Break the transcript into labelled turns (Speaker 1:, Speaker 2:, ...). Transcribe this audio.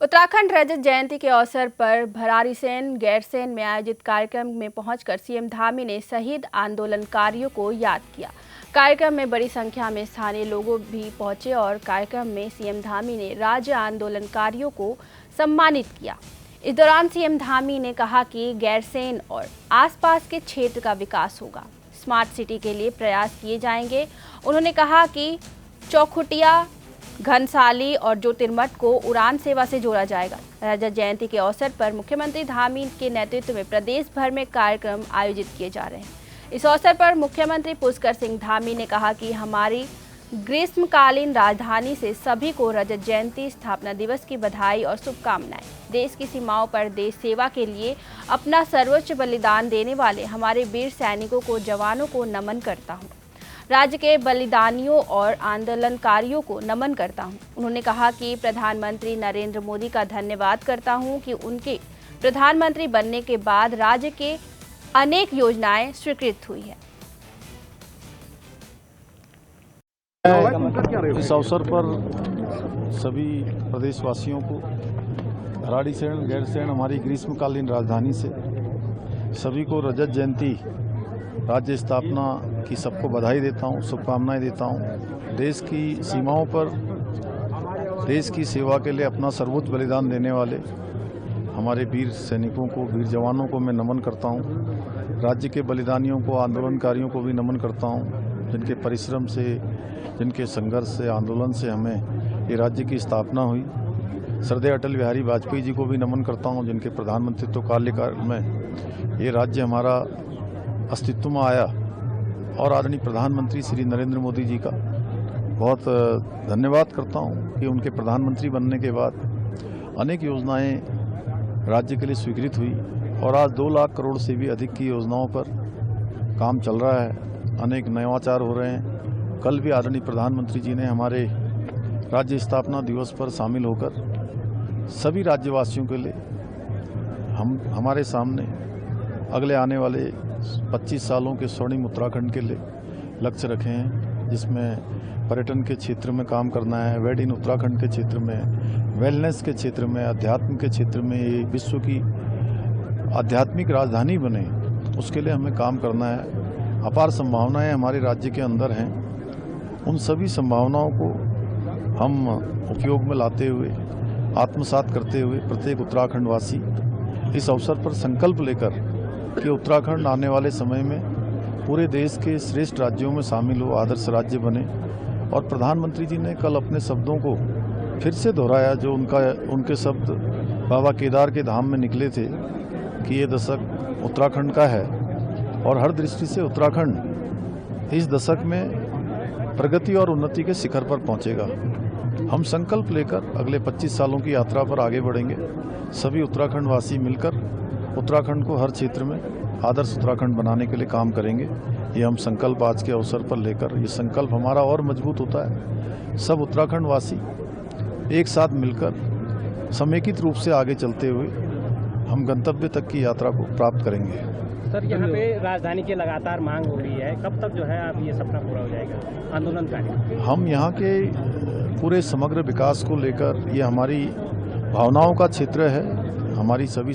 Speaker 1: उत्तराखंड रजत जयंती के अवसर पर भराड़ीसैंण गैरसैंण में आयोजित कार्यक्रम में पहुंचकर सीएम धामी ने शहीद आंदोलनकारियों को याद किया। कार्यक्रम में बड़ी संख्या में स्थानीय लोग भी पहुंचे और कार्यक्रम में सीएम धामी ने राज्य आंदोलनकारियों को सम्मानित किया। इस दौरान सीएम धामी ने कहा कि गैरसैंण और आसपास के क्षेत्र का विकास होगा, स्मार्ट सिटी के लिए प्रयास किए जाएंगे। उन्होंने कहा कि चौखुटिया, घनसाली और ज्योतिर्मठ को उड़ान सेवा से जोड़ा जाएगा। रजत जयंती के अवसर पर मुख्यमंत्री धामी के नेतृत्व में प्रदेश भर में कार्यक्रम आयोजित किए जा रहे हैं। इस अवसर पर मुख्यमंत्री पुष्कर सिंह धामी ने कहा कि हमारी ग्रीष्मकालीन राजधानी से सभी को रजत जयंती, स्थापना दिवस की बधाई और शुभकामनाएं। देश की सीमाओं पर देश सेवा के लिए अपना सर्वोच्च बलिदान देने वाले हमारे वीर सैनिकों को, जवानों को नमन करता हूँ। राज्य के बलिदानियों और आंदोलनकारियों को नमन करता हूं। उन्होंने कहा कि प्रधानमंत्री नरेंद्र मोदी का धन्यवाद करता हूं कि उनके प्रधानमंत्री बनने के बाद राज्य के अनेक योजनाएं स्वीकृत हुई है।
Speaker 2: इस अवसर पर सभी प्रदेशवासियों को भराड़ीसैंण गैरसैंण हमारी ग्रीष्मकालीन राजधानी से सभी को रजत जयंती, राज्य स्थापना की सबको बधाई देता हूं, शुभकामनाएं देता हूं। देश की सीमाओं पर देश की सेवा के लिए अपना सर्वोच्च बलिदान देने वाले हमारे वीर सैनिकों को, वीर जवानों को मैं नमन करता हूं। राज्य के बलिदानियों को, आंदोलनकारियों को भी नमन करता हूं, जिनके परिश्रम से, जिनके संघर्ष से, आंदोलन से हमें ये राज्य की स्थापना हुई। श्रद्धेय अटल बिहारी वाजपेयी जी को भी नमन करता हूं, जिनके प्रधानमंत्रित्व कार्यकाल में ये राज्य हमारा अस्तित्व में आया। और आदरणीय प्रधानमंत्री श्री नरेंद्र मोदी जी का बहुत धन्यवाद करता हूं कि उनके प्रधानमंत्री बनने के बाद अनेक योजनाएं राज्य के लिए स्वीकृत हुई और आज 2 लाख करोड़ से भी अधिक की योजनाओं पर काम चल रहा है। अनेक नवाचार हो रहे हैं। कल भी आदरणीय प्रधानमंत्री जी ने हमारे राज्य स्थापना दिवस पर शामिल होकर सभी राज्यवासियों के लिए हमारे सामने अगले आने वाले 25 सालों के स्वर्णिम उत्तराखंड के लिए लक्ष्य रखे हैं, जिसमें पर्यटन के क्षेत्र में काम करना है, वेड इन उत्तराखंड के क्षेत्र में, वेलनेस के क्षेत्र में, अध्यात्म के क्षेत्र में ये विश्व की आध्यात्मिक राजधानी बने, उसके लिए हमें काम करना है। अपार संभावनाएं हमारे राज्य के अंदर हैं। उन सभी संभावनाओं को हम उपयोग में लाते हुए, आत्मसात करते हुए प्रत्येक उत्तराखंडवासी इस अवसर पर संकल्प लेकर कि उत्तराखंड आने वाले समय में पूरे देश के श्रेष्ठ राज्यों में शामिल हो, आदर्श राज्य बने। और प्रधानमंत्री जी ने कल अपने शब्दों को फिर से दोहराया, जो उनके शब्द बाबा केदार के धाम में निकले थे कि ये दशक उत्तराखंड का है और हर दृष्टि से उत्तराखंड इस दशक में प्रगति और उन्नति के शिखर पर पहुंचेगा। हम संकल्प लेकर अगले 25 सालों की यात्रा पर आगे बढ़ेंगे। सभी उत्तराखंडवासी मिलकर उत्तराखंड को हर क्षेत्र में आदर्श उत्तराखंड बनाने के लिए काम करेंगे। ये हम संकल्प आज के अवसर पर लेकर, ये संकल्प हमारा और मजबूत होता है। सब उत्तराखंडवासी एक साथ मिलकर समेकित रूप से आगे चलते हुए हम गंतव्य तक की यात्रा को प्राप्त करेंगे।
Speaker 3: सर, यहाँ पे राजधानी की लगातार मांग हो रही है, कब तक जो है अब ये सपना पूरा हो जाएगा आंदोलनकारी?
Speaker 2: हम यहाँ के पूरे समग्र विकास को लेकर, ये हमारी भावनाओं का क्षेत्र है। हमारी सभी